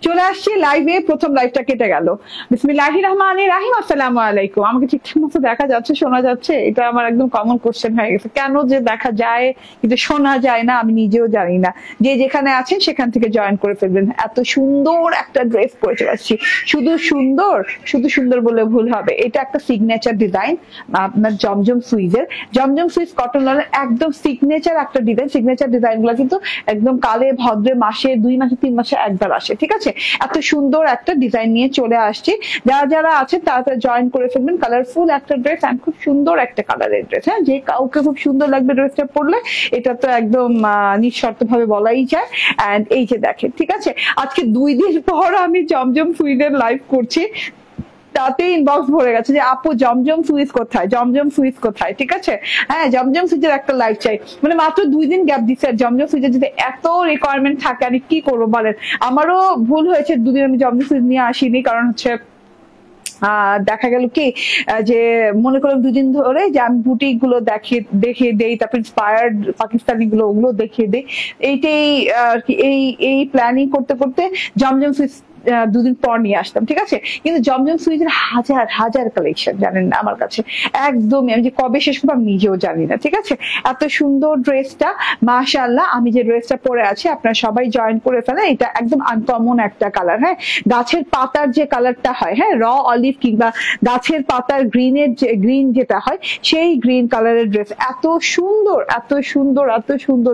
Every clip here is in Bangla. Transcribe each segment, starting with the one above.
চলে আসছি লাইভে, প্রথম লাইভটা কেটে গেল। বিসমিল্লাহির রহমানির রহিম। আসসালামু আলাইকুম। আমাকে ঠিকঠাক মতো দেখা যাচ্ছে, শোনা যাচ্ছে? এটা আমার একদম কমন কোশ্চেন হয়ে গেছে, কেন যে দেখা যায় কিন্তু শোনা যায় না আমি নিজেও জানি না। যে যেখানে আছেন সেখান থেকে জয়েন করে ফেলবেন। এত সুন্দর একটা ড্রেস পরে চলে আসছি, শুধু সুন্দর বলে ভুল হবে, এটা একটা সিগনেচার ডিজাইন আপনার জমজম সুইজের। জমজম সুইজ কটন লনের একদম সিগনেচার একটা ডিজাইন। সিগনেচার ডিজাইন গুলো কিন্তু একদম কালে ভদ্রে মাসে 2 মাসে 3 মাসে একবার আসে, ঠিক আছে? এত সুন্দর একটা ডিজাইন নিয়ে চলে আসছি। যারা আছেন তারা জয়েন করে ফেলবেন। কালারফুল একটা ড্রেস এন্ড খুব সুন্দর একটা কালারের ড্রেস। হ্যাঁ, যে কাউকে খুব সুন্দর লাগবে ড্রেসটা পরলে, এটা তো একদম নিঃশর্ত ভাবে বলাই যায়। এন্ড এই যে দেখেন, ঠিক আছে, আজকে 2 দিন পর আমি জমজম সুইজের লাইভ করছি, তাতে ইনবক্স ভরে গেছে যে আপু জমজম সুইচ কোথায়, জমজম সুইচ কোথায়, ঠিক আছে? হ্যাঁ, জমজম সুইচের একটা লাইভ চাই। মানে মাত্র 2 দিন গ্যাপ দিচ্ছে। আর জমজম সুইচের যদি এত রিকোয়ারমেন্ট থাকে আমি কি করবো বলেন? আমারও ভুল হয়েছে, 2 দিন আমি জমজম সুইচ নিয়ে আসিনি, কারণ হচ্ছে দেখা গেল কি যে মনে করলাম 2 দিন ধরে যে আমি বুটিক গুলো দেখিয়ে দেই, তারপর ইন্সপায়ার্ড পাকিস্তানি গুলো ওগুলো দেখিয়ে দেই। এইটাই এই প্ল্যানিং করতে করতে জমজম সুইচ 2 দিন পর নিয়ে আসতাম, ঠিক আছে? কিন্তু জমজম সুইচের হাজার কালেকশন জানেন না আমার কাছে, একদমই আমি যে কবে শেষ করবো আমি নিজেও জানি না, ঠিক আছে? এত সুন্দর ড্রেসটা, মাশাআল্লাহ। আমি যে ড্রেসটা পরে আছি আপনারা সবাই জয়েন করে ফেলেন। এটা একদম আনকমন একটা কালার। হ্যাঁ, গাছের পাতার যে কালারটা হয়, হ্যাঁ, র অলিভ কিংবা গাছের পাতার গ্রিন যেটা হয়, সেই গ্রিন কালারের ড্রেস। এত সুন্দর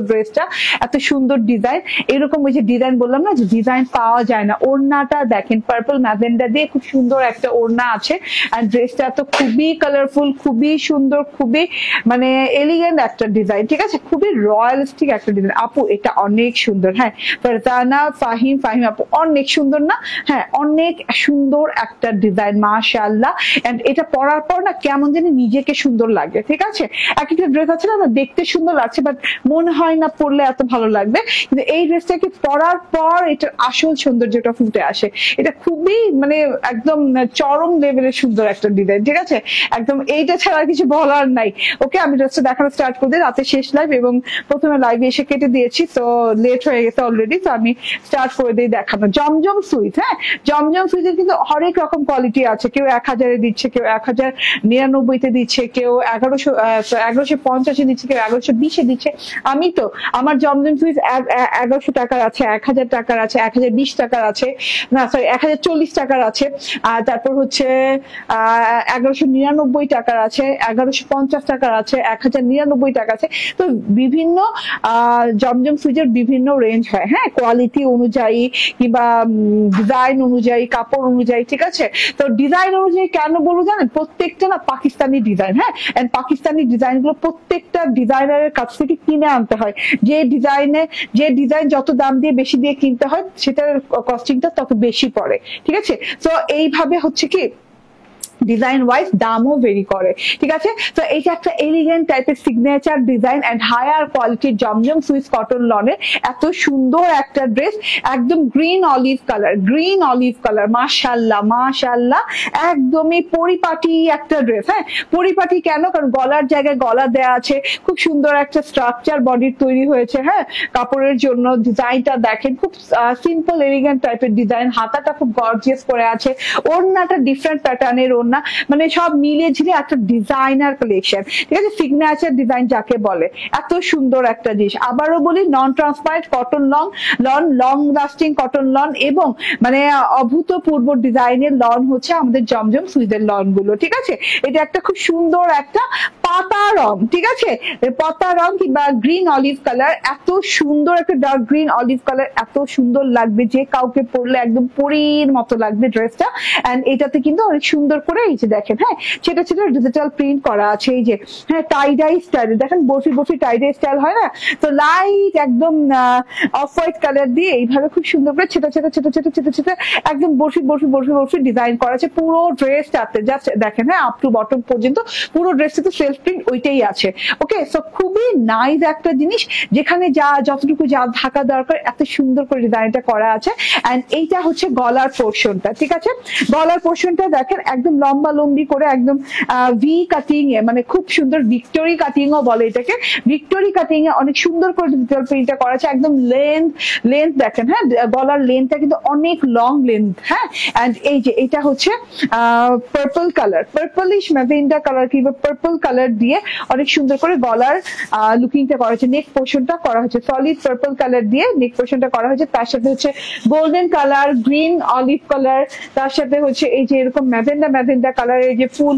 ড্রেসটা, এত সুন্দর ডিজাইন। এরকম ওই যে ডিজাইন বললাম না, যে ডিজাইন পাওয়া যায় না। ওড়নাটা দেখেন, পার্পল ম্যাজেন্ডা দিয়ে খুব সুন্দর একটা ওড়না আছে। আর ড্রেসটা তো খুবই কালারফুল, খুবই সুন্দর, খুবই মানে এলিগেন্ট একটা ডিজাইন, ঠিক আছে? খুবই রয়্যালিস্টিক একটা ডিজাইন। আপু এটা অনেক সুন্দর। হ্যাঁ, ফারজানা ফাহিম আপু অনেক সুন্দর না? হ্যাঁ, অনেক সুন্দর একটা ডিজাইন, মাশাআল্লাহ। এন্ড এটা পরার পর না কেমন জানি নিজেকে সুন্দর লাগে, ঠিক আছে? এক একটা ড্রেস আছে না, দেখতে সুন্দর লাগছে বাট মনে হয় না পরলে এত ভালো লাগবে, কিন্তু এই ড্রেসটাকে পরার পর এটার আসল সৌন্দর্যটা ফুটে আসে। এটা খুবই মানে একদম চরম লেভেলের সুন্দর একটা ডিজাইন, ঠিক আছে? একদম এইটা ছাড়া কিছু বলার নাই। ওকে, আমি ড্রেসটা দেখানো স্টার্ট করে দিই। রাতে শেষ লাইভ এবং প্রথমে লাইভে এসে কেটে দিয়েছি, তো লেট হয়ে গেছে অলরেডি, তো আমি স্টার্ট করে দিই দেখানো। জমজম সুইচ, হ্যাঁ, জমজম সুইচের কিন্তু হরেক রকম কোয়ালিটি আছে। কেউ 1000-এ দিচ্ছে, কেউ 1099-তে দিচ্ছে, কেউ 1150-এ দিচ্ছে, কেউ 1120-এ দিচ্ছে। আমি তো আমার জমজম সুইচ 1100 টাকার আছে, 1000 টাকার আছে, 1020 টাকার আছে, না সরি 1040 টাকার আছে, আর তারপর হচ্ছে 1199 টাকার আছে, 1150 টাকার আছে, 1099 টাকা আছে। তো বিভিন্ন জমজম সুইচের বিভিন্ন রেঞ্জ হয়, হ্যাঁ, কোয়ালিটি অনুযায়ী কিংবা ডিজাইন অনুযায়ী, কাপড় অনুযায়ী, ঠিক আছে? তো ডিজাইন অনুযায়ী কেন বলবো জানেন? প্রত্যেকটা না পাকিস্তানি ডিজাইন। হ্যাঁ, এন্ড পাকিস্তানি ডিজাইন গুলো প্রত্যেকটা ডিজাইনারের কাছ থেকে কিনে আনতে হয়। যে ডিজাইন যত দাম দিয়ে বেশি দিয়ে কিনতে হয়, সেটার কস্টিংটা তত বেশি পড়ে, ঠিক আছে? তো এইভাবে হচ্ছে কি ডিজাইন ওয়াইজ দামও ভেরি করে, ঠিক আছে? তো এইটা একটা এলিগেন্ট টাইপের সিগনেচার ডিজাইন এন্ড হায়ার কোয়ালিটির জমজম সুইচ কটন লনের এত সুন্দর একটা ড্রেস, একদম গ্রিন অলিভ কালার, মাশাআল্লাহ, একদমই পরিপাটি একটা ড্রেস। হ্যাঁ, পরিপাটি কেন? কারণ গলার জায়গায় গলা দেয়া আছে, খুব সুন্দর একটা স্ট্রাকচার বডির তৈরি হয়েছে। হ্যাঁ, কাপড়ের জন্য ডিজাইনটা দেখেন, খুব সিম্পল এলিগেন্ট টাইপের ডিজাইন। হাতাটা খুব গর্জিয়াস করে আছে, ওড়নাটা ডিফারেন্ট প্যাটার্নের ওড়না, মানে সব মিলিয়ে ঝিলে একটা ডিজাইনার কালেকশন, ঠিক আছে? সিগনেচার ডিজাইন যাকে বলে, এত সুন্দর একটা জিনিস। আবারও বলি, নন transparent cotton long lasting cotton loan এবং মানে অভূতপূর্ব ডিজাইনের লন হচ্ছে আমাদের জমজম সুইজের লন গুলো, ঠিক আছে? এটা একটা খুব সুন্দর একটা পাতা রং, ঠিক আছে? পাতা রং কিংবা গ্রিন অলিভ কালার, এত সুন্দর একটা ডার্ক গ্রিন অলিভ কালার, এত সুন্দর লাগবে, যে কাউকে পরলে একদম পরীর মতো লাগবে ড্রেসটা। এন্ড এটাতে কিন্তু অনেক সুন্দর করে এই যে দেখেন, হ্যাঁ, ছেটা ডিজিটাল প্রিন্ট করা আছে। এই যে হ্যাঁ, টাইডাই স্টাইল, দেখেন বরফি টাইডাই স্টাইল হয় না, তো লাইট একদম অফ হোয়াইট কালার দিয়ে এইভাবে খুব সুন্দর করে ছেটা একদম বরফি ডিজাইন করা আছে পুরো ড্রেসটাতে। জাস্ট দেখেন, হ্যাঁ, আপ টু বটম পর্যন্ত পুরো ড্রেসটাতে সেলফ সেলফ প্রিন্ট ওইটাই আছে। ওকে, সো খুবই নাইস একটা জিনিস, যেখানে যতটুকু যা থাকা দরকার এত সুন্দর করে ডিজাইনটা করা আছে। এন্ড এইটা হচ্ছে গলার পোর্শনটা, ঠিক আছে? গলার পোর্শনটা দেখেন একদম লম্বা লম্বি করে, একদম ভি কাটিং এ, মানে খুব সুন্দর ভিক্টোরি কাটিং ও বলে এটাকে, ভিক্টোরি কাটিং এ অনেক সুন্দর করে ডিজিটাল প্রিন্টটা করা আছে। একদম লেন্থ দেখেন, হ্যাঁ, গলার লেন্থটা কিন্তু অনেক লং লেন্থ, হ্যাঁ। এন্ড এই যে এটা হচ্ছে purple colour, purplish magenta colour কিংবা পার্পল কালার দিয়ে অনেক সুন্দর করে গলার লুকিংটা করা হচ্ছে। নেক পোর্শনটা করা হচ্ছে সলিড পার্পল কালার দিয়ে, নেক পোর্শনটা করা হচ্ছে। তার সাথে হচ্ছে golden colour, green olive colour, তার সাথে হচ্ছে এই যে এরকম ম্যাজেন্ডা কালারের যে ফুল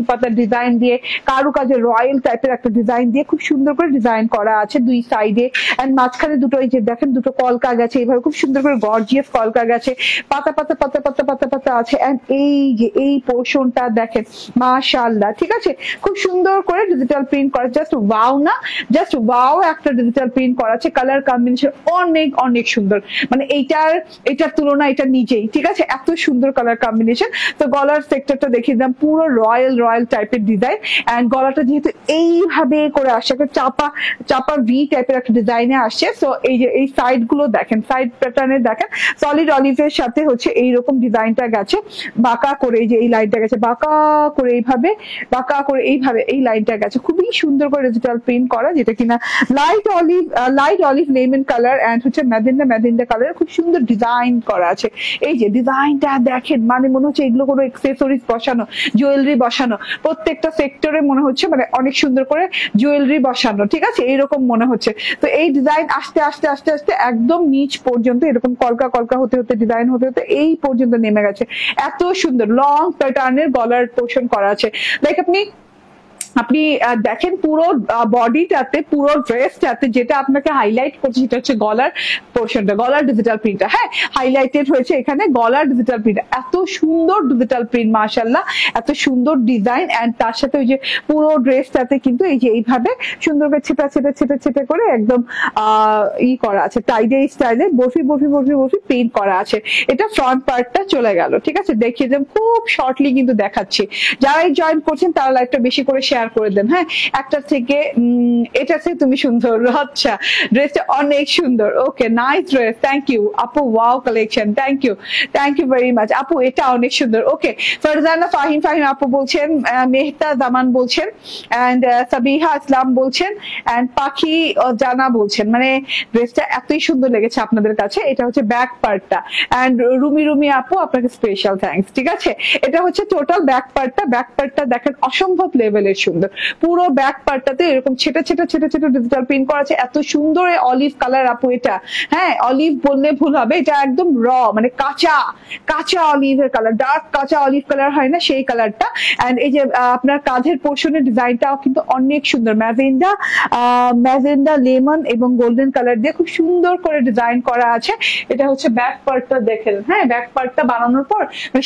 পাতা ডিজাইন দিয়ে, কারুকাজের রয়্যাল টাইপের একটা ডিজাইন দিয়ে খুব সুন্দর করে ডিজাইন করা আছে দুই সাইডে। এন্ড মাঝখানে দুটো এই যে দেখেন দুটো কলকা গেছে, এইভাবে খুব সুন্দর করে গর্জিয়াস কলকা গেছে, পাতা আছে। এন্ড এই যে এই পোর্শনটা দেখেন, মাশাআল্লাহ, ঠিক আছে? খুব সুন্দর করে ডিজিটাল প্রিন্ট করা, জাস্ট ওয়াও না, জাস্ট ওয়াও একটা ডিজিটাল প্রিন্ট করা আছে। কালার কম্বিনেশন অনেক সুন্দর, মানে এটার তুলনা এটা নিজেই, ঠিক আছে? এত সুন্দর কালার কম্বিনেশন। তো গলার সেক্টরটা দেখিয়ে দিলাম, পুরো রয়্যাল টাইপের ডিজাইন। এন্ড গলাটা যেহেতু এইভাবে করে আসছে, চাপা ভি টাইপের একটা ডিজাইনে আসছে। তো এই যে এই সাইড গুলো দেখেন, সাইড প্যাটার্নে দেখেন সলিড অলিভের সাথে হচ্ছে এইরকম ডিজাইনটা গেছে, বাঁকা করে, এই যে এই লাইনটা গেছে বাঁকা করে এইভাবে এই লাইনটা গেছে, খুবই সুন্দর করে ডিজিটাল প্রিন্ট করা, যেটা কিনা light olive lemon colour and হচ্ছে ম্যাজেন্ডা কালার, খুব সুন্দর ডিজাইন করা আছে। এই যে ডিজাইনটা দেখেন, মানে মনে হচ্ছে এগুলো কোনো অ্যাক্সেসরিজ বসানো, জুয়েলারি বসানো, প্রত্যেকটা সেক্টরে মনে হচ্ছে মানে অনেক সুন্দর করে জুয়েলারি বসানো, ঠিক আছে? এইরকম মনে হচ্ছে। তো এই ডিজাইন আস্তে আস্তে একদম নিচ পর্যন্ত এরকম কলকা হতে ডিজাইন হতে এই পর্যন্ত নেমে গেছে। এত সুন্দর লং প্যাটার্নের গলার পোর্শন করা আছে। লাইক আপনি দেখেন পুরো বডিটাতে, পুরো ড্রেসটাতে যেটা আপনাকে হাইলাইট করছে সেটা হচ্ছে গলার পোর্শনটা, গলার ডিজিটাল প্রিন্টটা, হ্যাঁ, হাইলাইটেড হয়েছে এখানে গলার ডিজিটাল প্রিন্ট। এত সুন্দর ডিজিটাল প্রিন্ট, মাশাআল্লাহ, এত সুন্দর ডিজাইন। এন্ড তার সাথে ওই যে পুরো ড্রেসটাতে কিন্তু এই যে এইভাবে সুন্দর করে ছেপে করে একদম করা আছে, টাইডে স্টাইলে বরফি প্রিন্ট করা আছে। এটা ফ্রন্ট পার্টটা চলে গেল, ঠিক আছে? দেখিয়ে দেন খুব শর্টলি কিন্তু দেখাচ্ছি। যারাই জয়েন করছেন তারা লাইভটা বেশি করে শেয়ার করে দেন, হ্যাঁ। একটা থেকে এটা থেকে তুমি সুন্দর, আচ্ছা, ড্রেসটা অনেক সুন্দর, okay, nice dress, thank you আপু, wow collection, thank you very much আপু, এটা অনেক সুন্দর। ওকে, ফারজানা ফাহিম আপু বলছেন, মেহতা জামান বলছেন, এন্ড সাবিহা ইসলাম বলছেন, এন্ড পাখি জানা বলছেন, মানে ড্রেসটা এতই সুন্দর লেগেছে আপনাদের কাছে। এটা হচ্ছে ব্যাক পার্টটা। এন্ড রুমি আপু, আপনাকে স্পেশাল থ্যাঙ্কস, ঠিক আছে? এটা হচ্ছে টোটাল ব্যাক পার্টটা দেখেন অসম্ভব লেভেলের সুন্দর। পুরো ব্যাক পার্টটাতে এরকম ছেটে ডিজিটাল প্রিন্ট করা আছে। এত সুন্দর অলিভ কালার আপু, এটা, হ্যাঁ, অলিভ বললে ভুল হবে, এটা একদম মানে কাঁচা অলিভের কালার, ডার্ক কাঁচা অলিভ কালার হয় না, সেই কালারটা। এন্ড এই যে আপনার কাঁধের পোর্শনের ডিজাইনটাও কিন্তু অনেক সুন্দর, ম্যাজেন্ডা লেমন এবং গোল্ডেন কালার দিয়ে খুব সুন্দর করে ডিজাইন করা আছে। এটা হচ্ছে ব্যাক পার্টটা দেখেন, হ্যাঁ, ব্যাক পার্টটা বানানোর পর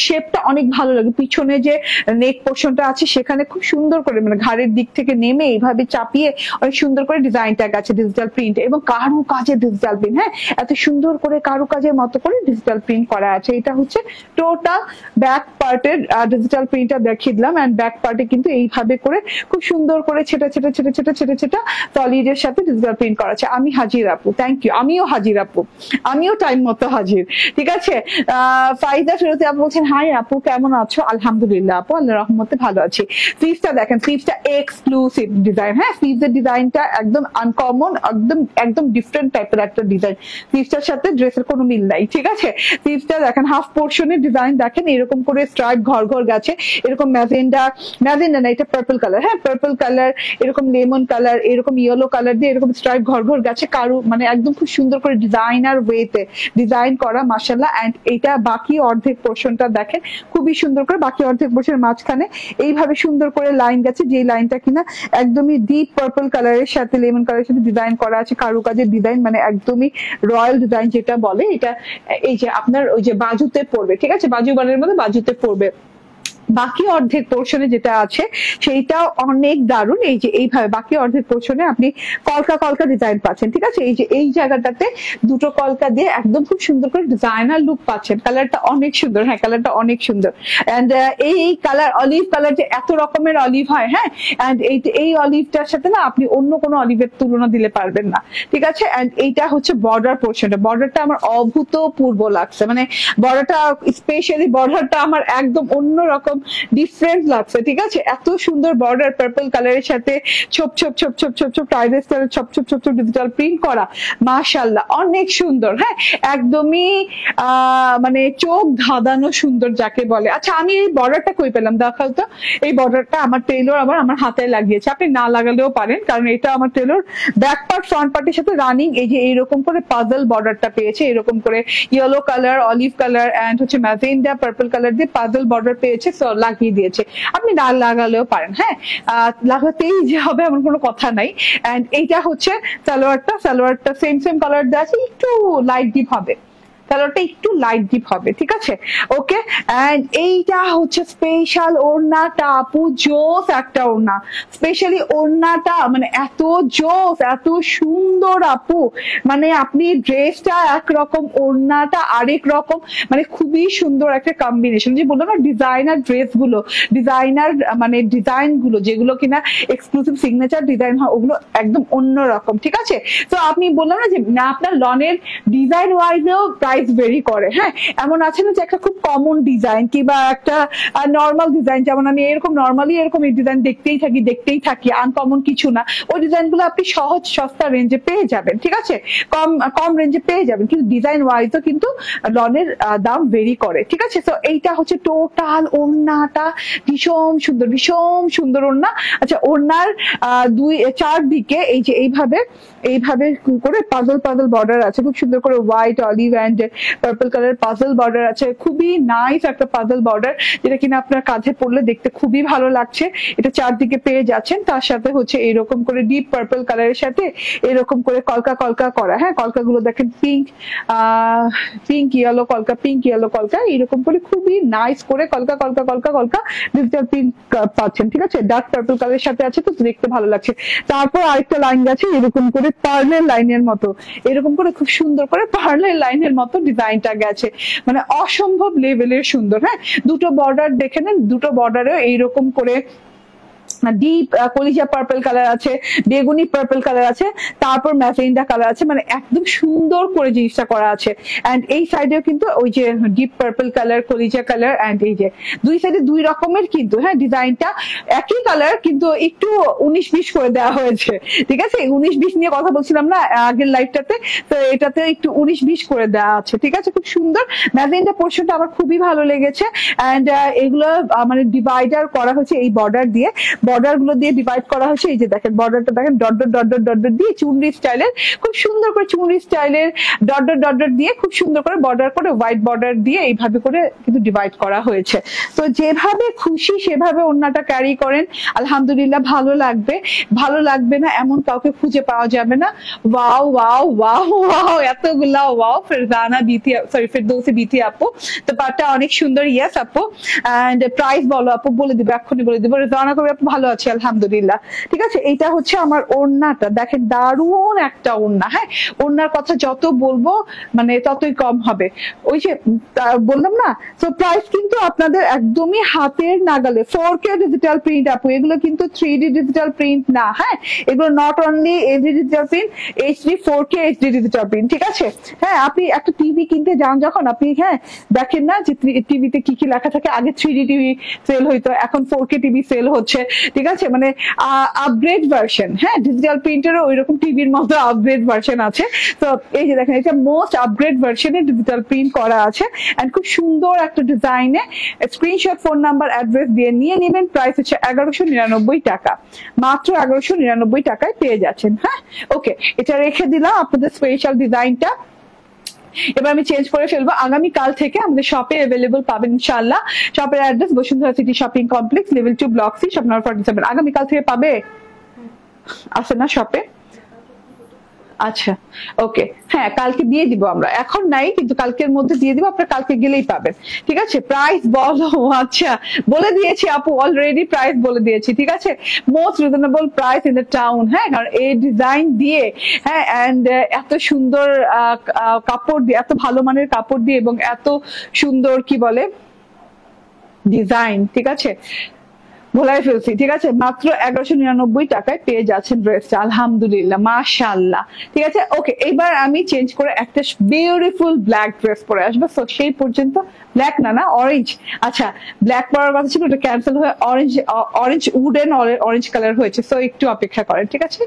শেপটা অনেক ভালো লাগে। পিছনে যে নেক পোর্শনটা আছে সেখানে খুব সুন্দর করে, মানে ঘাড়ের দিক থেকে নেমে এইভাবে চাপিয়ে অনেক সুন্দর করে ডিজাইনটা গেছে, ডিজিটাল প্রিন্ট এবং কারুকাজের ডিজিটাল প্রিন্ট, হ্যাঁ, এত সুন্দর করে কারুকাজের মতো করে ডিজিটাল প্রিন্ট করা আছে। এটা হচ্ছে টোটাল ব্যাক পার্টের ডিজিটাল প্রিন্টটা দেখিয়ে দিলাম। এন্ড ব্যাক পার্টে কিন্তু এইভাবে করে খুব সুন্দর করে ছেটা সলিডের সাথে ডিজিটাল প্রিন্ট করা আছে। আমি হাজির আপু, থ্যাংক ইউ, আমিও হাজির আপু, আমিও টাইম মতো হাজির, ঠিক আছে? ফাইজা ফিরোজী আপু বলছেন, হাই আপু, কেমন আছো? আলহামদুলিল্লাহ আপু, আল্লাহর রহমতে ভালো আছি। স্লিভসটা দেখেন, স্লিভসটা এক্সক্লুসিভ ডিজাইন, হ্যাঁ, স্লিভসের ডিজাইনটা একদম আনকমন, একদম ডিফারেন্ট টাইপের একটা ডিজাইন। স্লিভসটার সাথে ড্রেসের কোনো মিল নাই, ঠিক আছে? স্লিভসটা দেখেন, হাফ পোর্শনের ডিজাইন দেখেন, এরকম করে স্ট্রাইপ ঘর গেছে, এরকম ম্যাজেন্ডা না, এটা পার্পল কালার, হ্যাঁ, পার্পল কালার, এরকম লেমন কালার, এরকম ইয়েলো কালার দিয়ে এরকম স্ট্রাইপ ঘর গেছে, মানে একদম খুব সুন্দর করে ডিজাইনার ওয়েতে ডিজাইন করা, মাশাআল্লাহ। এন্ড এটা বাকি অর্ধেক পোর্শনটা দেখেন, খুবই সুন্দর করে বাকি অর্ধেক পোর্শনের মাঝখানে এইভাবে সুন্দর করে লাইন গেছে, যে লাইনটা কিনা একদমই ডিপ পার্পল কালারের সাথে লেমন কালারের সাথে ডিজাইন করা আছে, কারুকাজের ডিজাইন, মানে একদমই রয়্যাল ডিজাইন যেটা বলে। এটা এই যে আপনার ওই যে বাজুতে পড়বে, ঠিক আছে? বাজু বানের মধ্যে বাজুতে পড়বে, বাকি অর্ধেক পোর্শনে যেটা আছে সেইটাও অনেক দারুণ। এই যে এইভাবে বাকি অর্ধেক পোর্শনে আপনি কলকা কলকা ডিজাইন পাচ্ছেন, ঠিক আছে? এই যে এই জায়গাটাতে দুটো কলকা দিয়ে একদম খুব সুন্দর করে ডিজাইনার লুক পাচ্ছেন। কালারটা অনেক সুন্দর, হ্যাঁ কালারটা অনেক সুন্দর। এন্ড এই কালার অলিভ কালার যে এত রকমের অলিভ হয়, হ্যাঁ, এন্ড এই অলিভটার সাথে না আপনি অন্য কোনো অলিভের তুলনা দিলে পারবেন না, ঠিক আছে? এন্ড এইটা হচ্ছে বর্ডার পোর্শনটা, বর্ডারটা আমার অভূতপূর্ব লাগছে, মানে বর্ডারটা স্পেশালি বর্ডারটা আমার একদম অন্যরকম ডিফারেন্ট লাগছে, ঠিক আছে? এত সুন্দর বর্ডার পার্পল কালারের সাথে ছোপ ছোপ ছোপ ছোপ ছোপ ছোপ টাইডের ছোপ ছোপ ছোপ ছোপ ডিজিটাল প্রিন্ট করা, মাশাআল্লাহ অনেক সুন্দর, হ্যাঁ একদমই মানে চোখ ধাঁধানো সুন্দর যাকে বলে। আচ্ছা আমি এই বর্ডারটা কই পেলাম দেখাও তো। এই বর্ডারটা আমার টেইলর আমার হাতে লাগিয়েছে, আপনি না লাগালেও পারেন, কারণ এটা আমার টেইলর ব্যাক পার্ট ফ্রন্ট পার্টের সাথে রানিং এই যে এইরকম করে পাজল বর্ডারটা পেয়েছে, এরকম করে yellow colour, olive colour and হচ্ছে ম্যাজেন্ডা পার্পল কালার দিয়ে পাজল বর্ডার পেয়েছে, সো লাগিয়ে দিয়েছে। আপনি না লাগালেও পারেন, হ্যাঁ লাগাতেই যে হবে এমন কোনো কথা নাই। এন্ড এইটা হচ্ছে সালোয়ারটা সেম সেম কালার দেওয়া আছে, একটু লাইট ডিপ হবে, কালারটা একটু লাইট ডিপ হবে, ঠিক আছে? ওকে, এন্ড এইটা হচ্ছে স্পেশাল ওড়নাটা, আপু জোস একটা ওড়না, স্পেশালি ওড়নাটা মানে এত জোস, এত সুন্দর আপু, মানে আপনি ড্রেসটা একরকম ওড়নাটা আরেক রকম, মানে খুবই সুন্দর একটা কম্বিনেশন। যে বললাম না ডিজাইনার ড্রেস গুলো, ডিজাইনার মানে ডিজাইন গুলো যেগুলো কিনা এক্সক্লুসিভ সিগনেচার ডিজাইন হয় ওগুলো একদম অন্যরকম, ঠিক আছে? তো আপনি বললাম না যে আপনার লনের ডিজাইন ওয়াইজেও প্রাইস ভেরি করে, হ্যাঁ এমন আছে না যে একটা খুব কমন ডিজাইন কিংবা একটা নর্মাল ডিজাইন, যেমন আমি এরকম নর্মালি এরকম এই ডিজাইন দেখতেই থাকি আনকমন কিছু না, ওই ডিজাইন গুলো আপনি সহজ সস্তা রেঞ্জে পেয়ে যাবেন, ঠিক আছে? কম রেঞ্জে পেয়ে যাবেন, কিন্তু ডিজাইন ওয়াইজও কিন্তু লনের দাম ভেরি করে, ঠিক আছে? তো এইটা হচ্ছে টোটাল ওড়নাটা ভীষণ সুন্দর ওড়না। আচ্ছা ওড়নার চারদিকে এই যে এইভাবে করে পাজল বর্ডার আছে, খুব সুন্দর করে white, olive and purple colour puzzle border আছে, খুবই নাইস একটা পাজল বর্ডার, যেটা কিনা আপনার কাঁধে পড়লে দেখতে খুবই ভালো লাগছে। এটা চারদিকে পেয়ে যাচ্ছেন, তার সাথে হচ্ছে এরকম করে ডিপ পার্পল কালারের সাথে এরকম করে কলকা করা, হ্যাঁ কলকাগুলো দেখেন পিঙ্ক ইয়েলো কলকা, এরকম করে খুবই নাইস করে কলকা ডিজিটাল প্রিন্ট পাচ্ছেন, ঠিক আছে? ডার্ক পার্পল কালারের সাথে আছে, তো দেখতে ভালো লাগছে। তারপর আরেকটা লাইন গেছে এরকম করে পার্লের লাইনের মতো, এরকম করে খুব সুন্দর করে পার্লের লাইনের মতো ডিজাইনটা গেছে, মানে অসম্ভব লেভেলের সুন্দর, হ্যাঁ দুটো বর্ডার দেখে নেন, দুটো বর্ডারেও এইরকম করে ডিপ কলিজা পার্পল কালার আছে, বেগুনি পার্পল কালার আছে, তারপর ম্যাজেন্ডা কালার আছে, মানে একদম সুন্দর করে জিনিসটা করা আছে। এন্ড এই সাইডেও কিন্তু ওই যে ডিপ পার্পল কালার, কলিজা কালার, এন্ড এই যে দুই সাইডে দুই রকমের কিন্তু, হ্যাঁ ডিজাইনটা একই কালার কিন্তু একটু 19-20 করে দেওয়া হয়েছে, ঠিক আছে? 19-20 নিয়ে কথা বলছিলাম না আগের লাইভটাতে, তো এটাতে একটু 19-20 করে দেওয়া আছে, ঠিক আছে? খুব সুন্দর ম্যাজেন্ডা পোর্শনটা আমার খুবই ভালো লেগেছে। এন্ড এগুলো মানে ডিভাইডার করা হয়েছে এই বর্ডার দিয়ে, বর্ডার গুলো দিয়ে ডিভাইড করা হয়েছে। এই যে দেখেন বর্ডারটা দেখেন ডট দিয়ে চুনরি স্টাইলের, খুব সুন্দর করে চুনরি স্টাইলের ডট দিয়ে খুব সুন্দর করে বর্ডার করে হোয়াইট বর্ডার দিয়ে এইভাবে করে কিন্তু ডিভাইড করা হয়েছে। তো যেভাবে খুশি সেভাবে ওড়নাটা ক্যারি করেন, আলহামদুলিল্লাহ ভালো লাগবে না এমন কাউকে খুঁজে পাওয়া যাবে না। ওয়াও এতগুলা ওয়াও। ফেরদৌসী বিথি আপু, তো পাটটা অনেক সুন্দর, ইয়েস আপু। এন্ড প্রাইস বলো আপু, বলে দিবো এক্ষুনি বলে দিবো। রেজানা কবি আপু ভালো আছে আলহামদুলিল্লাহ, ঠিক আছে? এইটা হচ্ছে আমার ওড়নাটা, দেখেন দারুণ একটা ওড়না, হ্যাঁ ওড়নার কথা যত বলবো মানে ততই কম হবে। ওই যে বললাম না, তো প্রাইস কিন্তু আপনাদের একদমই হাতের নাগালে। 4K ডিজিটাল প্রিন্ট আপু, এগুলো কিন্তু 3D ডিজিটাল প্রিন্ট না, হ্যাঁ এগুলো not only HD digital print, HD 4K HD digital print, ঠিক আছে? হ্যাঁ আপনি একটা টিভি কিনতে যান যখন, আপনি হ্যাঁ দেখেন না যে টিভিতে কি কি লেখা থাকে, আগে 3D টিভি সেল হইতো, এখন 4K টিভি সেল হচ্ছে, ঠিক আছে? মানে আপগ্রেড ভার্সন, হ্যাঁ ডিজিটাল প্রিন্টারও ওই রকম টিভির মতো আপগ্রেড ভার্সন আছে। তো এই যে দেখেন এটা মোস্ট আপগ্রেড ভার্সনে ডিজিটাল প্রিন্ট করা আছে, এন্ড খুব সুন্দর একটা ডিজাইনে। স্ক্রিনশট, ফোন নাম্বার, অ্যাড্রেস দিয়ে নিয়ে নেবেন। প্রাইস হচ্ছে 1199 টাকা, মাত্র 1199 টাকায় পেয়ে যাচ্ছেন, হ্যাঁ ওকে। এটা রেখে দিলাম আপনাদের স্পেশাল ডিজাইনটা। এবার আমি চেঞ্জ করে ফেলবো। আগামীকাল থেকে আমাদের শপে অ্যাভেলেবল পাবেন ইনশাআল্লাহ। শপের address Bashundhara city shopping complex, level 2, block C, shop number 47। আগামীকাল থেকে পাবে, আছে না শপে? আচ্ছা, ওকে, হ্যাঁ কালকে দিয়ে দিব আমরা, এখন নাই কিন্তু কালকের মধ্যে দিয়ে দিব, আপনারা কালকে গেলেই পাবেন। ঠিক আছে, প্রাইস বলো। আচ্ছা, বলে দিয়েছি আপু, অলরেডি প্রাইস বলে দিয়েছি। ঠিক আছে, most reasonable price in the town. হ্যাঁ, কারণ এই ডিজাইন দিয়ে, হ্যাঁ, এন্ড এত সুন্দর কাপড় দিয়ে, এত ভালো মানের কাপড় দিয়ে এবং এত সুন্দর কি বলে ডিজাইন। ঠিক আছে, ভোলাই ফেলছি। ঠিক আছে, মাত্র 1199 টাকায় পেয়ে যাচ্ছেন ড্রেসটা, আলহামদুলিল্লাহ, মাশাআল্লাহ। ঠিক আছে, ওকে, এইবার আমি চেঞ্জ করে একটা বিউটিফুল ব্ল্যাক ড্রেস পরে আসবো। তো সেই পর্যন্ত, ব্ল্যাক না, অরেঞ্জ। আচ্ছা, ব্ল্যাক পরার কথা ছিল, ওটা ক্যান্সেল হয়ে অরেঞ্জ উডেন অরেঞ্জ কালার হয়েছে। তো একটু অপেক্ষা করেন। ঠিক আছে,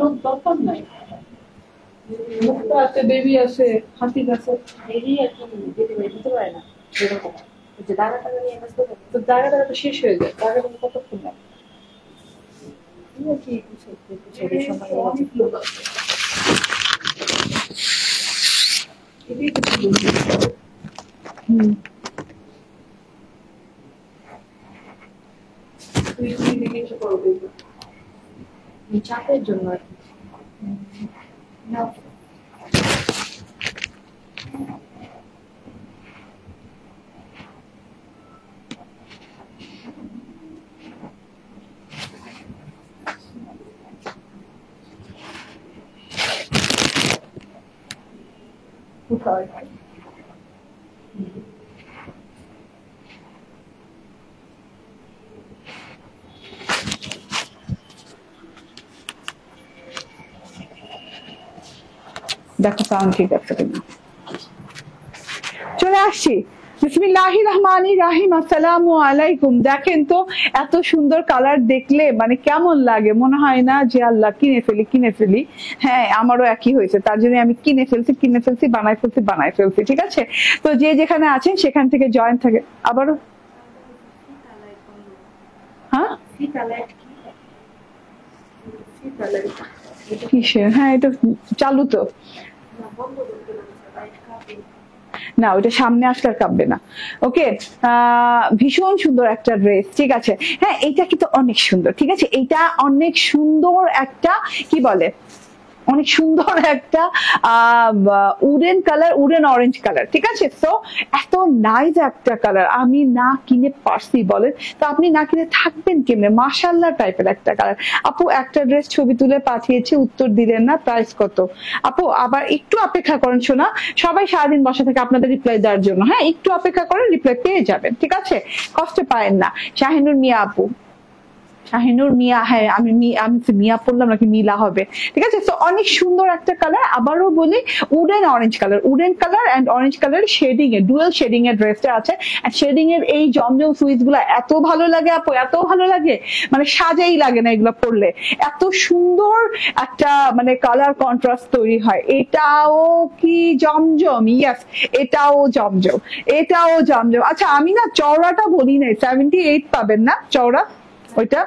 লোক দরকার নাই, মুক্তা আছে, বেবি আছে, হাতি আছে, বেবি একদম দিতে পারে না এরকম। যে দাগা টাগা নিয়ে কাজ করবে, তো দাগা টাগা তো শেষ হয়ে যায়, দাগা টাগা কতক্ষণ লাগে। কি চাপের জন্য আর কি। দেখো সাউন্ড ঠিক আছে কিনা। চলে আসছি, বিসমিল্লাহির রহমানির রহিম, আসসালামু আলাইকুম। দেখেন তো, এত সুন্দর কালার দেখলে মানে কেমন লাগে, মনে হয় না যে আল্লাহ কিনে ফেলি। হ্যাঁ, আমারও একই হয়েছে, তার জন্য আমি কিনে ফেলছি, বানাই ফেলছি। ঠিক আছে, তো যে যেখানে আছেন সেখান থেকে জয়েন থাকে। আবারও হ্যাঁ কিসের, হ্যাঁ এটা চালু তো না, ওইটা সামনে আসলে আর কাঁপবে না। ওকে, ভীষণ সুন্দর একটা ড্রেস। ঠিক আছে, হ্যাঁ এইটা কিন্তু অনেক সুন্দর। ঠিক আছে, এইটা অনেক সুন্দর একটা কি বলে, অনেক সুন্দর একটা wooden colour, wooden orange colour. ঠিক আছে, তো এত নাইস একটা কালার, আমি না কিনে পারছি বলেন তো, আপনি না কিনে থাকবেন কেমনে? মাশাআল্লাহ টাইপের একটা কালার। আপু একটা ড্রেস ছবি তুলে পাঠিয়েছি, উত্তর দিলেন না, প্রাইস কত? আপু আবার একটু অপেক্ষা করেন, শোনা, সবাই সারাদিন বসে থাকে আপনাদের রিপ্লাই দেওয়ার জন্য। হ্যাঁ, একটু অপেক্ষা করেন, রিপ্লাই পেয়ে যাবেন। ঠিক আছে, কষ্ট পায়েন না। শাহিনুর মিয়া আপু, শাহিনুর মিয়া, হ্যাঁ আমি মিয়া পড়লাম নাকি মিলা হবে। ঠিক আছে, তো অনেক সুন্দর একটা কালার, আবারও বলি wooden colour and orange colour shading এর, ডুয়েল শেডিং এর ড্রেসটা আছে। আর শেডিং এর এই জমজম সুইচ গুলা এত ভালো লাগে আপু, এত ভালো লাগে, মানে সাজাই লাগে না এগুলো পরলে, এত সুন্দর একটা মানে কালার কন্ট্রাস্ট তৈরি হয়। এটাও কি জমজম? ইয়েস, এটাও জমজম। আচ্ছা, আমি না চওড়াটা বলি নাই, 78 পাবেন না চওড়া, ওইটা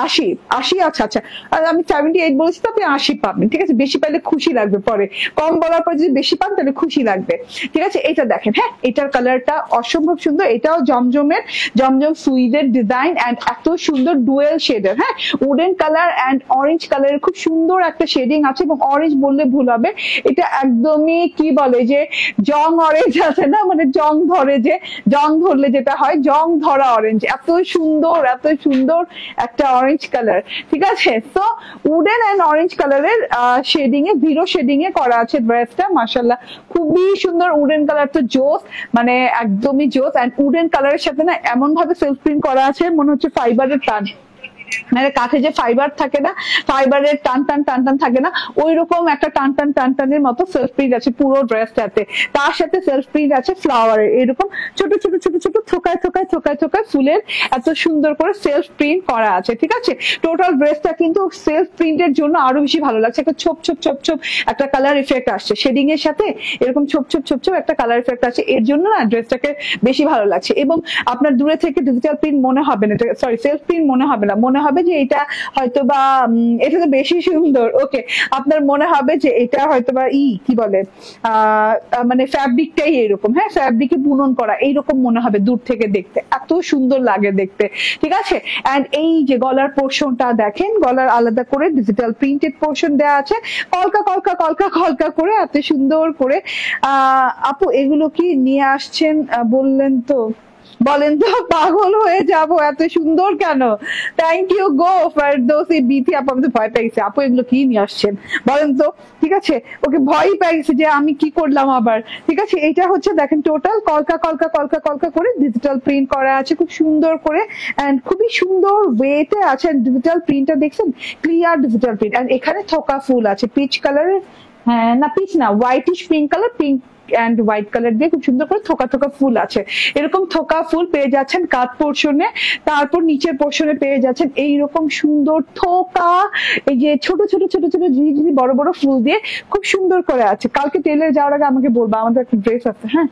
80। আচ্ছা, আমি 78 বলেছি, তো আপনি 80 পাবেন। ঠিক আছে, বেশি পাইলে খুশি লাগবে, পরে কম বলার পর যদি বেশি পান তাহলে খুশি লাগবে। ঠিক আছে, এটা দেখেন, হ্যাঁ এটার কালারটা অসম্ভব সুন্দর। এটাও জমজম সুইডের ডিজাইন এন্ড এত সুন্দর ডুয়েল শেডের। হ্যাঁ, উডেন কালার এন্ড অরেঞ্জ কালারের খুব সুন্দর একটা শেডিং আছে, এবং অরেঞ্জ বললে ভুল হবে, এটা একদমই কি বলে যে জং অরেঞ্জ আছে না, মানে জং ধরলে যেটা হয়, জং ধরা অরেঞ্জ। এত সুন্দর একটা অরেঞ্জ কালার, ঠিক আছে। তো উডেন এন্ড অরেঞ্জ কালারের শেডিং এ, জিরো শেডিং এ করা আছে ড্রেসটা, মাশাআল্লাহ খুবই সুন্দর। উডেন কালার তো জোস, মানে একদমই জোস। এন্ড উডেন কালারের সাথে না এমন ভাবে সেলফ প্রিন্ট করা আছে মনে হচ্ছে ফাইবারের টান, মানে কাঠে যে ফাইবার থাকে না, ফাইবারের টান টান টান টান থাকে না, ওই রকম একটা টান টান টান টানের মতো সেলফ প্রিন্ট আছে পুরো ড্রেসটাতে। তার সাথে সেলফ প্রিন্ট আছে ফ্লাওয়ারের, এরকম ছোট ছোট ছোট ছোট থোকায় থোকায় থোকায় থোকায় ফুলের এত সুন্দর করে সেলফ প্রিন্ট করা আছে, ঠিক আছে। টোটাল ড্রেসটা কিন্তু সেলফ প্রিন্টের জন্য আরো বেশি ভালো লাগছে। একটা ছোপ ছোপ ছোপ ছোপ একটা কালার ইফেক্ট আসছে শেডিং এর সাথে, এরকম ছোপ ছোপ ছোপ ছোপ একটা কালার ইফেক্ট আছে, এর জন্য না ড্রেসটাকে বেশি ভালো লাগছে। এবং আপনার দূরে থেকে ডিজিটাল প্রিন্ট মনে হবে না, সরি সেলফ প্রিন্ট মনে হবে না, মনে হবে যে এটা হয়তো বা এটা তো বেশি সুন্দর। ওকে, আপনার মনে হবে যে এটা হয়তো বা কি বলে মানে ফ্যাব্রিকটাই এরকম, হ্যাঁ ফ্যাব্রিকে বুনন করা এইরকম মনে হবে দূর থেকে দেখতে, এত সুন্দর লাগে দেখতে, ঠিক আছে। এন্ড এই যে গলার পোর্শনটা দেখেন, গলার আলাদা করে ডিজিটাল প্রিন্টেড পোর্শন দেওয়া আছে, কলকা কলকা কলকা কলকা করে এত সুন্দর করে। আপু এগুলো কি নিয়ে আসছেন বললেন তো, বলেন তো, পাগল হয়ে যাব, এত সুন্দর কেন। থ্যাংক ইউ গো ফারদৌসি বিথি আপু, আমি তো ভয় পেয়েছি আপু, এগুলো কি নিয়ে আসছেন বলেন তো, ঠিক আছে। ওকে ভয় পেয়েছি যে আমি কি করলাম আবার, ঠিক আছে। এটা হচ্ছে দেখেন টোটাল কলকা কলকা কলকা কলকা করে ডিজিটাল প্রিন্ট করা আছে খুব সুন্দর করে, এন্ড খুবই সুন্দর ওয়েতে আছে। ডিজিটাল প্রিন্টটা দেখছেন, ক্লিয়ার ডিজিটাল প্রিন্ট। এন্ড এখানে থোকা ফুল আছে পিচ কালারের, হ্যাঁ না পিচ না, whitish pink colour, pink and white colour দিয়ে খুব সুন্দর করে থোকা থোকা ফুল আছে। এরকম থোকা ফুল পেয়ে যাচ্ছেন কাট পোর্শনে, তারপর নিচের পোর্শনে পেয়ে যাচ্ছেন এইরকম সুন্দর থোকা, এই যে ছোট ছোট ছোট ছোট ঝিঝি বড় বড় ফুল দিয়ে খুব সুন্দর করে আছে। কালকে টেলার যাওয়ার আগে আমাকে বলবো, আমাদের একটা ড্রেস আছে, হ্যাঁ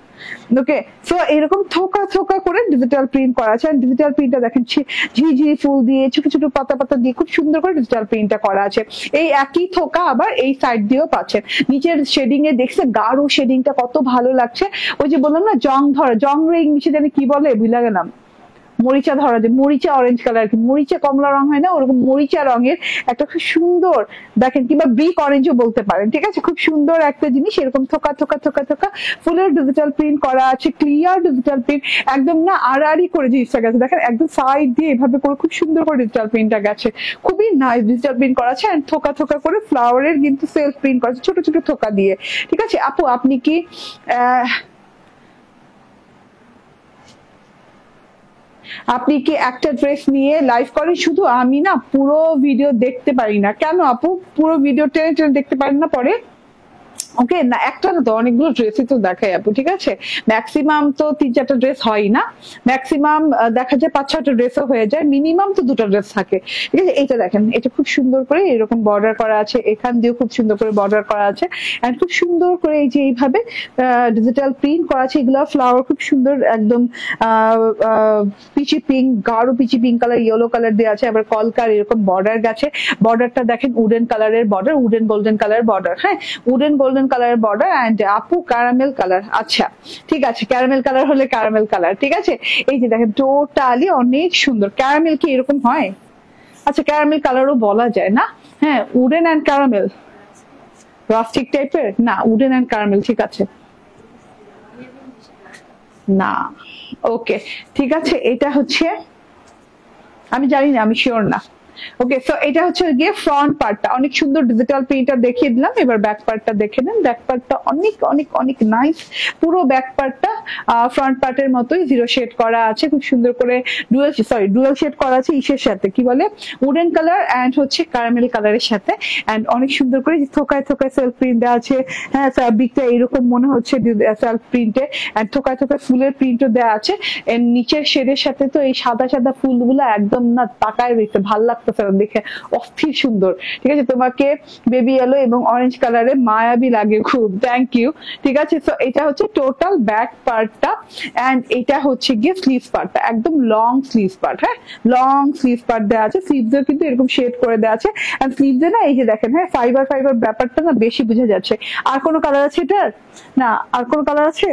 ওকে। সো এরকম থোকা থোকা করে ডিজিটাল প্রিন্ট করা আছে। ডিজিটাল প্রিন্টটা দেখেন ঝিঝি ফুল দিয়ে ছোট ছোট পাতা পাতা দিয়ে খুব সুন্দর করে ডিজিটাল প্রিন্টটা করা আছে। এই একই থোকা আবার এই সাইড দিয়েও পাচ্ছেন। নিচের শেডিং এ দেখছে গাঢ় শেডিংটা কত ভালো লাগছে। ওই যে বললাম না জং ধরা, জং রে ইংলিশে জানি কি বলে ভুলে গেলাম, মরিচা ধরা, যে মরিচা অরেঞ্জ কালার, মরিচা কমলা রং হয় না, ওরকম মরিচা রঙের একটা খুব সুন্দর দেখেন, কিংবা ব্রিক অরেঞ্জও বলতে পারেন, ঠিক আছে। খুব সুন্দর একটা জিনিস, এরকম থোকা থোকা থোকা থোকা ফুলের ডিজিটাল প্রিন্ট করা আছে, ক্লিয়ার ডিজিটাল প্রিন্ট, একদম না আড়াআড়ি করে জিনিসটা গেছে দেখেন, একদম সাইড দিয়ে এভাবে করে খুব সুন্দর করে ডিজিটাল প্রিন্টটা গেছে, খুবই নাইস ডিজিটাল প্রিন্ট করা আছে। এন্ড থোকা থোকা করে ফ্লাওয়ারের কিন্তু সেলফ প্রিন্ট করা আছে ছোট ছোট থোকা দিয়ে, ঠিক আছে। আপু আপনি কি আপনি কি একটা ড্রেস নিয়ে লাইভ করেন শুধু? আমি না পুরো ভিডিও দেখতে পারি না। কেন আপু পুরো ভিডিও টেনে টেনে দেখতে পারেন না পরে? ওকে না, একটা না তো অনেকগুলো ড্রেসই তো দেখাই আপু, ঠিক আছে। ম্যাক্সিমাম তো 3-4টা ড্রেস হয় না, ম্যাক্সিমাম দেখা যায় 5-6টা ড্রেসও হয়ে যায়, মিনিমাম তো 2টা ড্রেস থাকে, ঠিক আছে। এটা দেখেন, এটা খুব সুন্দর করে এরকম বর্ডার করা আছে, এখান দিয়েও খুব সুন্দর করে বর্ডার করা আছে, এন্ড খুব সুন্দর করে এই যে এইভাবে ডিজিটাল প্রিন্ট করা আছে। এগুলো ফ্লাওয়ার খুব সুন্দর, একদম পিচি পিঙ্ক, গাঢ় peachy pink colour, yellow colour দিয়ে আছে, আবার কলকার এরকম বর্ডার গেছে। বর্ডারটা দেখেন উডেন কালারের border, wooden golden colour border, হ্যাঁ wooden golden colour border. And আপু ক্যারামেল কালার, আচ্ছা ঠিক আছে, ক্যারামেল কালার হলে ক্যারামেল কালার, ঠিক আছে। এই যে দেখেন টোটালি অনেক সুন্দর। ক্যারামেল কি এরকম হয়? আচ্ছা ক্যারামেল কালারও বলা যায় না, হ্যাঁ উডেন এন্ড ক্যারামেল, রাস্টিক টাইপের না, উডেন এন্ড ক্যারামেল, ঠিক আছে না, ওকে ঠিক আছে। এটা হচ্ছে আমি জানি না, আমি শিওর না। ওকে, সো এটা হচ্ছে গিয়ে ফ্রন্ট পার্টটা, অনেক সুন্দর ডিজিটাল প্রিন্টটা দেখিয়ে দিলাম। এবার ব্যাক পার্টটা দেখে নেন। ব্যাক পার্টটা অনেক অনেক অনেক নাইস, পুরো ব্যাক পার্টটা ফ্রন্ট পার্টের মতোই জিরো শেড করা আছে, খুব সুন্দর করে ডুয়াল শেড করা আছে ইসের সাথে, কি বলে উডেন কালার এন্ড হচ্ছে ক্যারামেল কালারের সাথে। এন্ড অনেক সুন্দর করে থোকায় থোকায় সেলফ প্রিন্ট দেওয়া আছে, হ্যাঁ ফ্যাব্রিকটা এরকম মনে হচ্ছে সেলফ প্রিন্টে, এন্ড থোকায় থোকায় ফুলের প্রিন্টও দেওয়া আছে। এর নিচের শেডের সাথে তো এই সাদা সাদা ফুলগুলো একদম না তাকায় রয়েছে, ভাল লাগতো দেখে, অস্থির সুন্দর, ঠিক আছে। তোমাকে বেবি ইয়েলো এবং অরেঞ্জ কালারে মায়াবী লাগে খুব, থ্যাংক ইউ, ঠিক আছে। সো এটা হচ্ছে টোটাল ব্যাক পার্টটা, এন্ড এটা হচ্ছে গিয়ে স্লিভস পার্টটা, একদম লং স্লিভস পার্ট, হ্যাঁ লং স্লিভস পার্ট দেওয়া আছে। স্লিভসও কিন্তু এরকম শেড করে দেওয়া আছে, এন্ড স্লিভসে না এই যে দেখেন, হ্যাঁ ফাইবার ফাইবার ব্যাপারটা না বেশি বোঝা যাচ্ছে। আর কোনো কালার আছে এটার? না আর কোনো কালার আছে?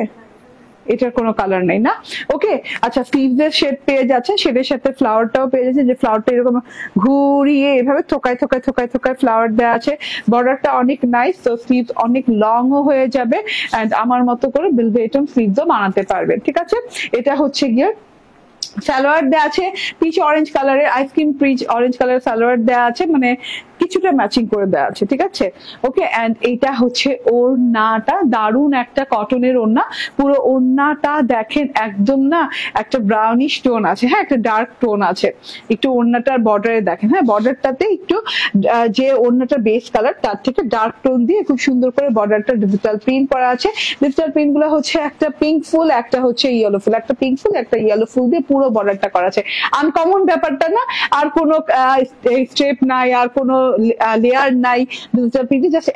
এটার কোনো কালার নেই না, ওকে। আচ্ছা স্লিভস এর শেড পেয়ে যাচ্ছে, শেডের সাথে ফ্লাওয়ারটাও পেয়ে যাচ্ছে, যে ফ্লাওয়ারটা এরকম ঘুরিয়ে এভাবে থোকায় থোকায় থোকায় থোকায় ফ্লাওয়ার দেওয়া আছে। বর্ডারটা অনেক নাইস, তো স্লিভস অনেক লং ও হয়ে যাবে, এন্ড আমার মতো করে বেলভেটন স্লিভসও বানাতে পারবেন, ঠিক আছে। এটা হচ্ছে গিয়ে সালোয়ার দেওয়া আছে পিচ অরেঞ্জ কালারের, আইসক্রিম পিচ অরেঞ্জ কালারের সালোয়ার দেওয়া আছে, মানে কিছুটা ম্যাচিং করে দেওয়া আছে, ঠিক আছে। ওকে, এন্ড এইটা হচ্ছে ওড়নাটা, দারুন একটা কটনের ওড়না। পুরো ওড়নাটা দেখেন একদম না একটা ব্রাউনিশ টোন আছে, হ্যাঁ একটা ডার্ক টোন আছে। একটু ওড়নাটার বর্ডারে দেখেন, হ্যাঁ বর্ডারটাতে একটু যে ওড়নাটার বেস কালার তার থেকে ডার্ক টোন দিয়ে খুব সুন্দর করে বর্ডারটা ডিজিটাল প্রিন্ট করা আছে। ডিজিটাল প্রিন্ট গুলো হচ্ছে একটা পিঙ্ক ফুল, একটা হচ্ছে ইয়েলো ফুল, একটা পিঙ্ক ফুল একটা ইয়েলো ফুল দিয়ে পুরো বর্ডারটা করা আছে। আনকমন ব্যাপারটা না, আর কোনো স্টেপ নাই, আর কোনো লেয়ার নাই, ডিজিটাল প্রিন্টে জাস্ট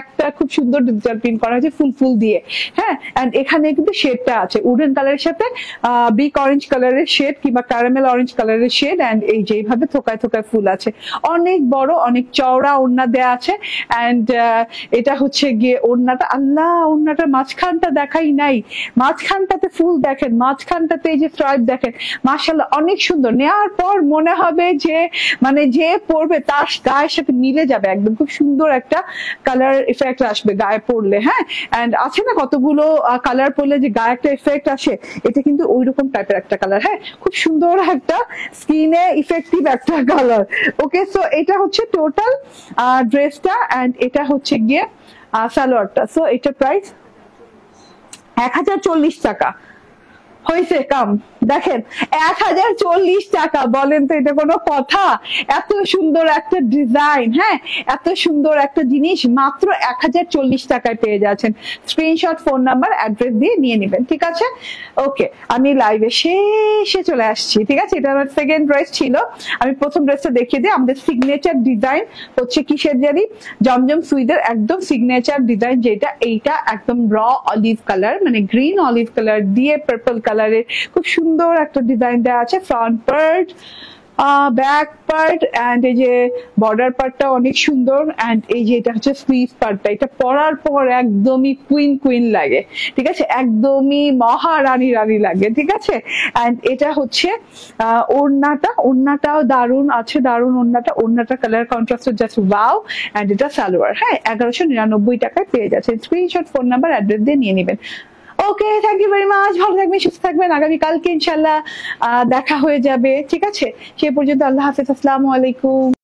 একটা খুব সুন্দর ডিজিটাল প্রিন্ট করা হয়েছে ফুল ফুল দিয়ে, হ্যাঁ। এন্ড এখানে কিন্তু শেডটা আছে উডেন কালারের সাথে বিগ অরেঞ্জ কালারের শেড কিংবা ক্যারামেল অরেঞ্জ কালারের শেড, এন্ড এই যেভাবে থোকায় থোকায় ফুল আছে, অনেক বড় অনেক চওড়া ওড়না দেয়া আছে। এন্ড এটা হচ্ছে গিয়ে ওড়নাটা, আল্লাহ ওড়নাটার মাঝখানটা দেখাই নাই, মাঝখানটাতে ফুল দেখেন, মাঝখানটাতে এই যে স্ট্রাইপ দেখেন, মাশাআল্লাহ অনেক সুন্দর। নেওয়ার পর মনে হবে যে মানে যে পরবে তার গায়ের সাথে মিলে যাবে একদম, খুব সুন্দর একটা কালার ইফেক্ট আসবে গায়ে পরলে, হ্যাঁ। এন্ড আছে না কতগুলো কালার পরলে যে গায়ে একটা ইফেক্ট আসে, এটা কিন্তু ওইরকম টাইপের একটা কালার, হ্যাঁ খুব সুন্দর একটা স্কিনে ইফেক্টিভ একটা কালার। ওকে, সো এটা হচ্ছে টোটাল ড্রেসটা, এন্ড এটা হচ্ছে গিয়ে সালোয়ারটা। সো এটা প্রাইস 1040 টাকা হয়েছে কাম। দেখেন 1040 টাকা, বলেন তো এটা কোনো কথা? এত সুন্দর একটা ডিজাইন, হ্যাঁ এত সুন্দর একটা জিনিস মাত্র 1040 টাকায় পেয়ে যাচ্ছেন। স্ক্রিনশট, ফোন নাম্বার, অ্যাড্রেস দিয়ে নিয়ে নেবেন, ঠিক আছে। ওকে, আমি লাইভে শেষে চলে আসছি, ঠিক আছে। এটা আমার সেকেন্ড ড্রেস ছিল, আমি প্রথম ড্রেসটা দেখিয়ে দিই। আমাদের সিগনেচার ডিজাইন হচ্ছে কিসের জানি, জমজম সুইদের একদম সিগনেচার ডিজাইন, যেটা এইটা একদম র অলিভ কালার, মানে গ্রিন অলিভ কালার দিয়ে পার্পল কালারের খুব সুন্দর একটা ডিজাইন দেওয়া আছে। Front part, back part, and এই যে বর্ডার পার্টটা অনেক সুন্দর, এন্ড এই যে এটা হচ্ছে স্লিভ পার্টটা, এটা পরার পর একদমই কুইন কুইন লাগে, ঠিক আছে, একদমই মহারানী রানী লাগে, ঠিক আছে। এন্ড এটা হচ্ছে ওড়নাটা, ওড়নাটাও দারুন আছে, দারুন ওড়নাটা colour contrast just wow. And এটা সালোয়ার, হ্যাঁ 1199 টাকায় পেয়ে যাচ্ছে। স্ক্রিনশট, ফোন নাম্বার, অ্যাড্রেস দিয়ে নিয়ে নেবেন। ওকে, থ্যাংক ইউ ভেরি মাচ, ভালো থাকবেন, সুস্থ থাকবেন। আগামীকালকে ইনশাল্লাহ দেখা হয়ে যাবে, ঠিক আছে। সে পর্যন্ত আল্লাহ হাফেজ, আসসালামু আলাইকুম।